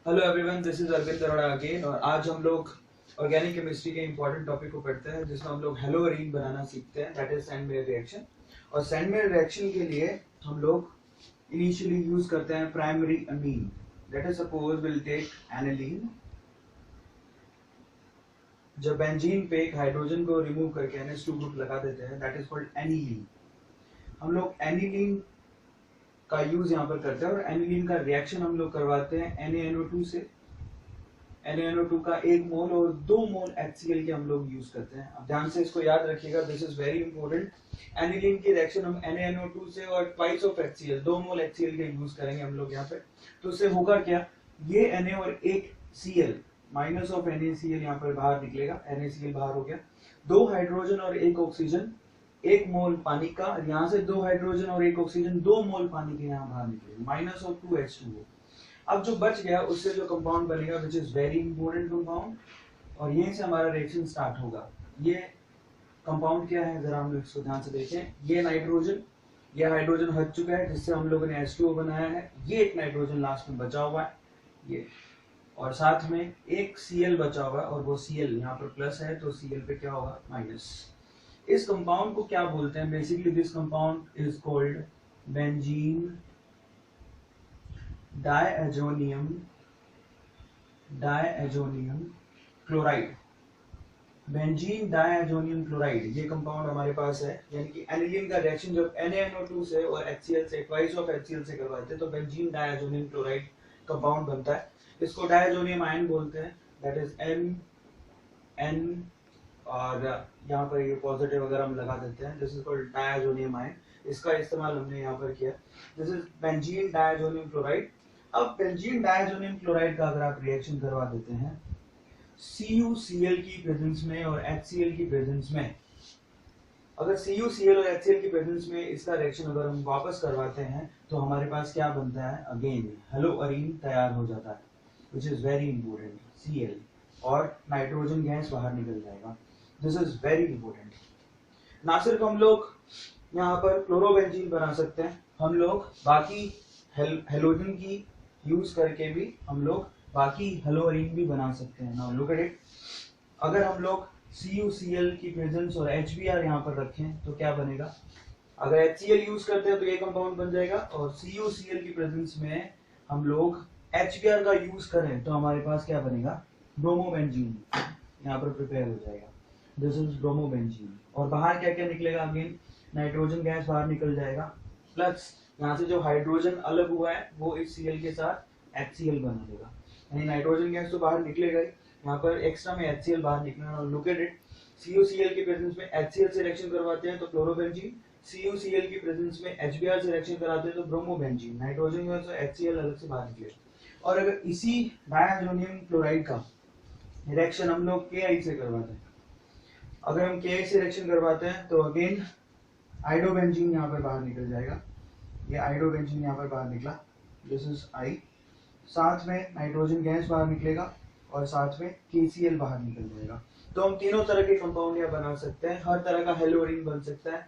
Hello everyone, this is Arvind Arora again. और आज हम लोग ऑर्गेनिक केमिस्ट्री के इंपॉर्टेंट टॉपिक को पढ़ते हैं जिसमें हम लोग हेलोअरीन बनाना सीखते हैं, दैट इज सैंडमेयर रिएक्शन। और सैंडमेयर रिएक्शन के लिए हम लोग इनिशियली यूज करते हैं primary amine, that is suppose will take aniline. जब बेंजीन पे एक हाइड्रोजन को रिमूव करके NH2 ग्रुप लगा देते हैं, दैट इज कॉल्ड एनिलीन। हम लोग एनिलीन का यूज यहाँ पर करते हैं और एनिलीन का रिएक्शन हम लोग करवाते हैं NaNO2 से। NaNO2 का 1 मोल और 2 मोल HCl के हम लोग यूज करते हैं। अब ध्यान से इसको याद रखिएगा, this is very important. Aniline की रिएक्शन हम NaNO2 से और twice of HCl 2 mole HCl के यूज करेंगे हम लोग यहाँ पे। तो इससे होगा क्या, ये Na और एक Cl माइनस ऑफ NaCl यहाँ पर बाहर निकलेगा, NaCl बाहर हो गया। 2 हाइड्रोजन और 1 ऑक्सीजन, 1 मोल पानी का, यहाँ से 2 हाइड्रोजन और 1 ऑक्सीजन 2 मोल पानी के यहाँ बाहर निकलेगा, माइनस ऑफ 2H2O। अब जो बच गया उससे जो कंपाउंड बनेगा which is very important compound, और यहीं से हमारा रिएक्शन स्टार्ट होगा। ये कंपाउंड क्या है, जरा हम लोग इसको ध्यान से देखें। ये नाइट्रोजन, ये हाइड्रोजन हट चुका है जिससे हम लोगों ने H2O बनाया है। ये एक नाइट्रोजन लास्ट में बचा हुआ है ये, और साथ में एक Cl बचा हुआ है, और वो Cl यहाँ पर प्लस है तो Cl पे क्या होगा, माइनस। इस कंपाउंड को क्या बोलते हैं, basically this compound is called benzene diazonium chloride. Benzene diazonium chloride ये कंपाउंड हमारे पास है। यानी कि एनिलीन का रिएक्शन जब NaNO2 से और HCl से ट्वाइस ऑफ HCl से करवाते हैं तो बेंजीन डायएजोनियम क्लोराइड कंपाउंड बनता है। इसको डायएजोनियम आयन बोलते हैं, दैट इज N, और यहाँ पर ये पॉजिटिव अगर हम लगा देते हैं, दिस इज कॉल्ड डायएजोनियम आयन। इसका इस्तेमाल हमने यहाँ पर किया, this is benzene diazonium chloride. अब बेंजीन डायएजोनियम क्लोराइड का अगर आप रिएक्शन करवा देते हैं CuCl की प्रेजेंस में और HCl की प्रेजेंस में, अगर CuCl और HCl की प्रेजेंस में इसका रिएक्शन अगर हम वापस करवाते हैं तो हमारे पास क्या बनता है, अगेन हेलोअरीन तैयार हो जाता है, which is very important, Cl, और नाइट्रोजन गैस बाहर निकल जाएगा। This is very important. ना सिर्फ हम लोग यहाँ पर क्लोरोबेंजीन बना सकते हैं, हम लोग बाकी हेलोजन की यूज करके भी हम लोग बाकी हेलोअरीन भी बना सकते हैं। नाउ लुक एट इट, अगर हम लोग CuCl की प्रेजेंस और HBr यहाँ पर रखें तो क्या बनेगा, अगर HCl यूज करते हैं तो ये कंपाउंड बन जाएगा, और CuCl की प्रेजेंस में हम लोग HBr का यूज करें तो हमारे पास क्या बनेगा, ब्रोमोबेंजीन यहाँ पर प्रिपेयर हो जाएगा, दिस इज ब्रोमोबेंजीन। और बाहर क्या क्या निकलेगा, अगेन नाइट्रोजन गैस बाहर निकल जाएगा, प्लस यहाँ से जो हाइड्रोजन अलग हुआ है वो इस Cl के साथ HCl बना देगा, यानी नाइट्रोजन गैस तो बाहर निकलेगा ही, यहाँ पर एक्स्ट्रा में HCl बाहर निकलेगा। लुक एट इट, CuCl की प्रेजेंस में HCl से रिएक्शन करवाते हैं तो क्लोरोबेंजीन, CuCl की प्रेजेंस में HBr से रिएक्शन कराते हैं तो ब्रोमोबेंजीन, नाइट्रोजन गैस और HCl अलग से बाहर निकलेगा। और अगर इसी डायएजोनियम क्लोराइड का रिएक्शन हम लोग Ki से करवाते हैं, अगर हम Ki से रिएक्शन करवाते हैं तो अगेन आइडोबेंजीन यहाँ पर बाहर निकल जाएगा, ये आइडोबेंजीन यहाँ पर बाहर निकला, दिस इज I, साथ में नाइट्रोजन गैस बाहर निकलेगा और साथ में KCl बाहर निकल जाएगा। तो हम तीनों तरह के कंपाउंड यहाँ बना सकते हैं, हर तरह का हेलोअरीन बन सकता है,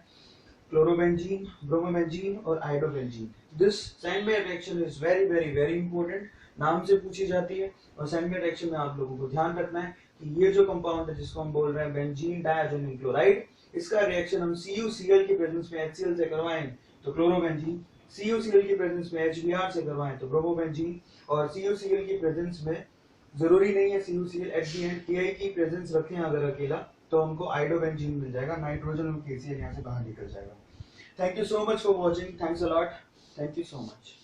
क्लोरोबेंजीन, ब्रोमोबेंजीन और iodobenzene. This Sandmeyer reaction is very very very important, नाम से पूछी जाती है। और सैंडमेयर रिएक्शन में आप लोगों को ध्यान रखना है कि ये जो कंपाउंड है जिसको हम बोल रहे हैं बेंजीन डायएजोनियम क्लोराइड, इसका रिएक्शन हम CuCl की प्रेजेंस में HCl से करवाएं तो क्लोरोबेंजीन, CuCl की प्रेजेंस में HBr से करवाएं तो ब्रोमोबेंजीन, और CuCl की प्रेजेंस में जरूरी नहीं है CuCl, at the and Ki की प्रेजेंस रखें अगर अकेला तो हमको आइडोबेंजीन मिल जाएगा, नाइट्रोजन और KCl यहाँ से बाहर निकल जाएगा। Thank you so much for watching, thanks a lot, thank you so much.